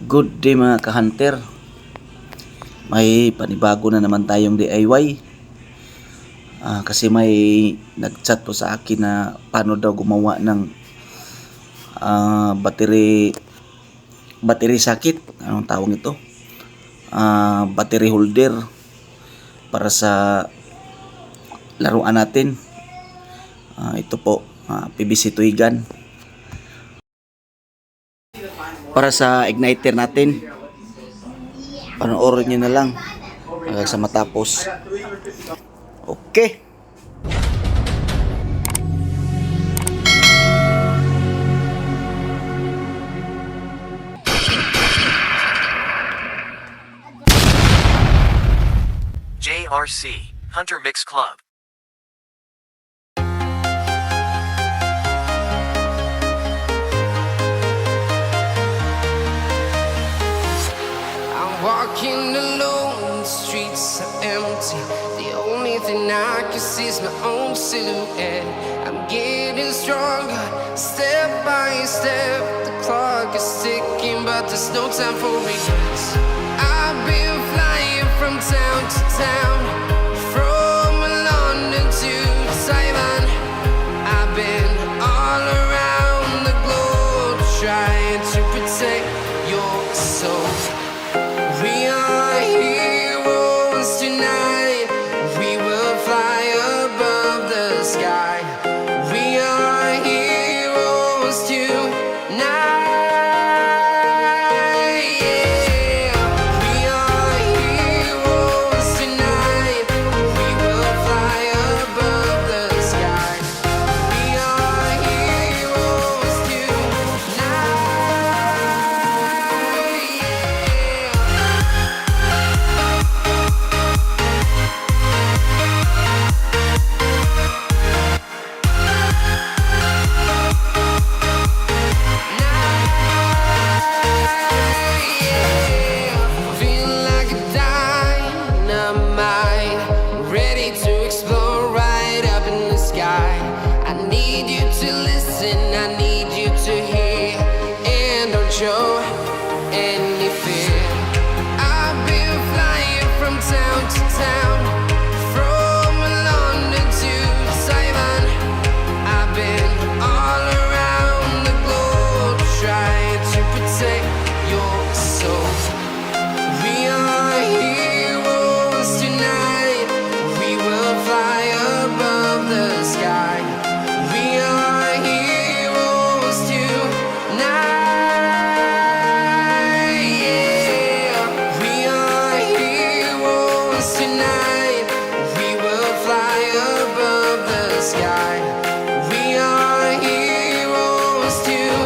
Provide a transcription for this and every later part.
Good day mga ka-hunter. May panibago na naman tayong DIY. Kasi may nag-chat po sa akin na paano daw gumawa ng battery socket. Anong tawag ito? Battery holder para sa laruan natin. Ito po, PVC tuigan. Para sa igniter natin. Panoorin nyo na lang hanggang sa matapos. Okay. JRC Hunter Mix Club. Walking alone, the streets are empty. The only thing I can see is my own silhouette. I'm getting stronger, step by step. The clock is ticking, but there's no time for regrets. I've been flying from town to town, from London to Taiwan. I've been all around the globe, trying to protect your soul. We are heroes tonight. We will fly above the sky. We are heroes tonight. Yeah. We are heroes tonight. We will fly above the sky. We are heroes tonight. Feel like a dynamite, ready to explode right up in the sky. I need you to listen, I need you to hear, and don't show any fear. I've been flying from town to town, from London to Taiwan. I've been all around the globe, trying to protect your soul. We are heroes tonight. We will fly above the sky. We are heroes tonight. Yeah. We are heroes tonight. We will fly above the sky. We are heroes tonight.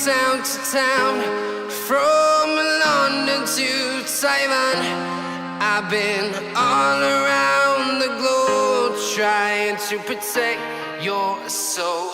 Town to town, from London to Taiwan. I've been all around the globe, trying to protect your soul.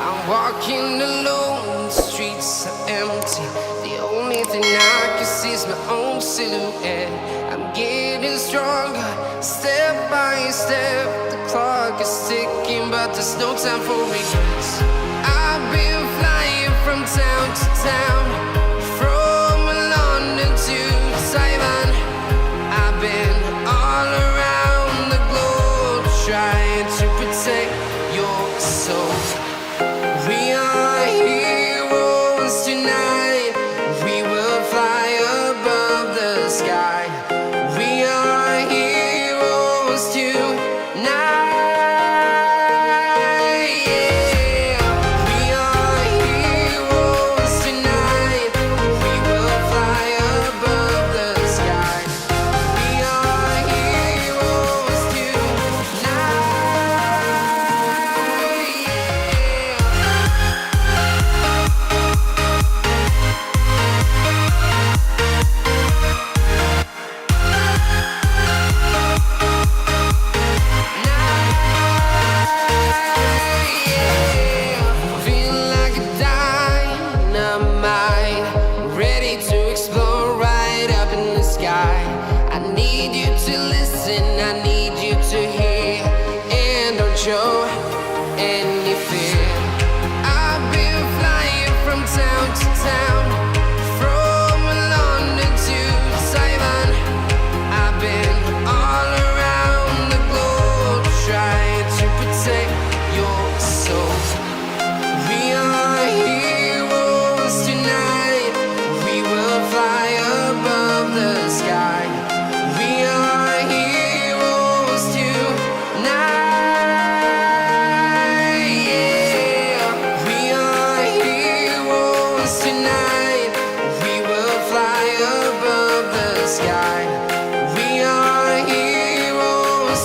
I'm walking alone, the streets are empty. The only thing I can see is my own silhouette. I'm getting stronger, step by step. The clock is ticking, but there's no time for regrets. I've been flying from town to town, from London to Taiwan. I've been all around the globe, trying to protect your soul. We are heroes heroes tonight. Yeah, we are heroes tonight. We will fly above the sky. We are heroes tonight. Feel like a dynamite, ready to explode right up in the sky. I need you to listen, I need you to hear, and don't show any fear. I've been flying from town to town, from London to Taiwan. I've been all around the globe trying to protect your soul. We are heroes tonight. We will fly above the sky. We are heroes tonight. Yeah, we are heroes tonight. We will fly above the sky. We are heroes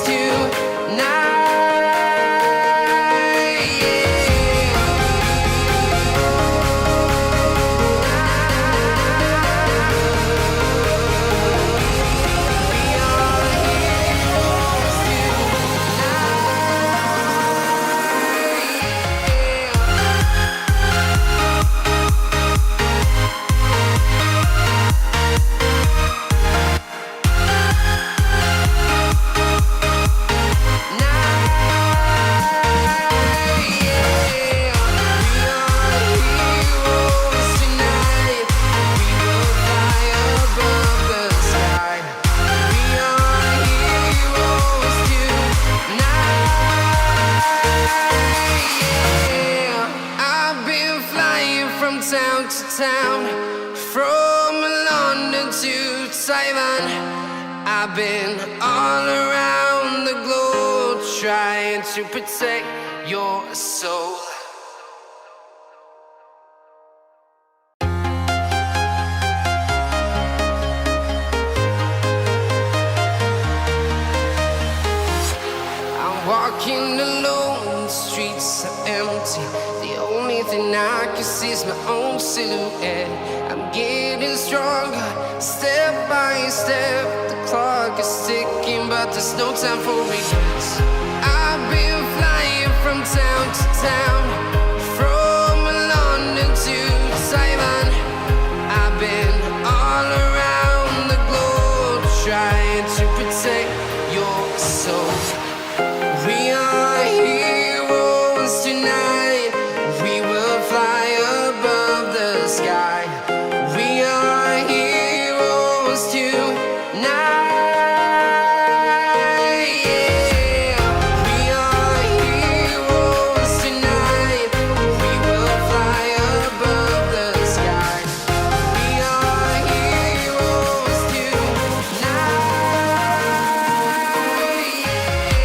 I've been flying from town to town, from London to Taiwan. I've been all around the globe trying to protect your soul. I'm walking alone, the streets are empty. The only thing I can see is my own silhouette. I'm getting stronger, step by step. The clock is ticking, but there's no time for regrets. I've been flying from town to town, from London to Taiwan. I've been all around the globe trying to protect your soul. We are heroes tonight. We will fly above the sky. We are heroes tonight. Yeah, we are heroes tonight. We will fly above the sky. We are heroes tonight. Yeah.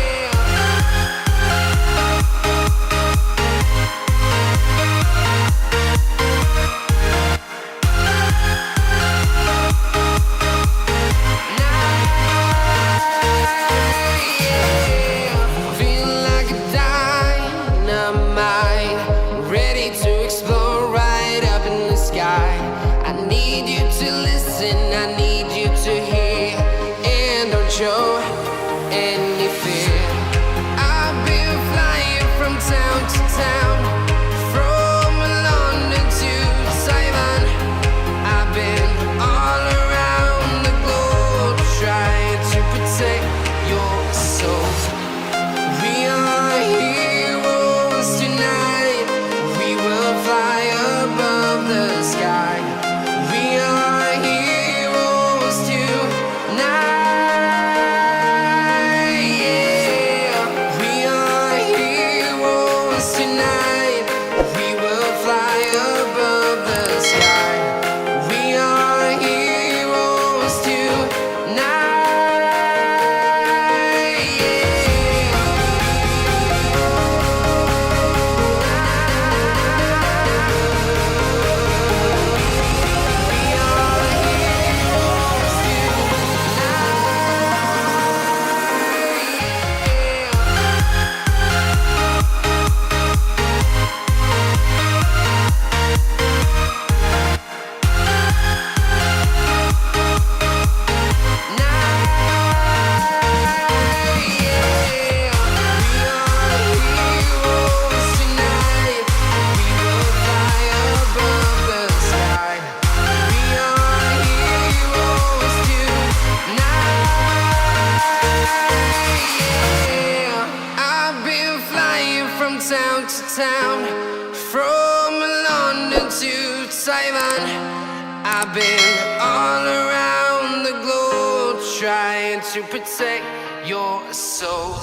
town to town, from London to Taiwan. I've been all around the globe trying to protect your soul.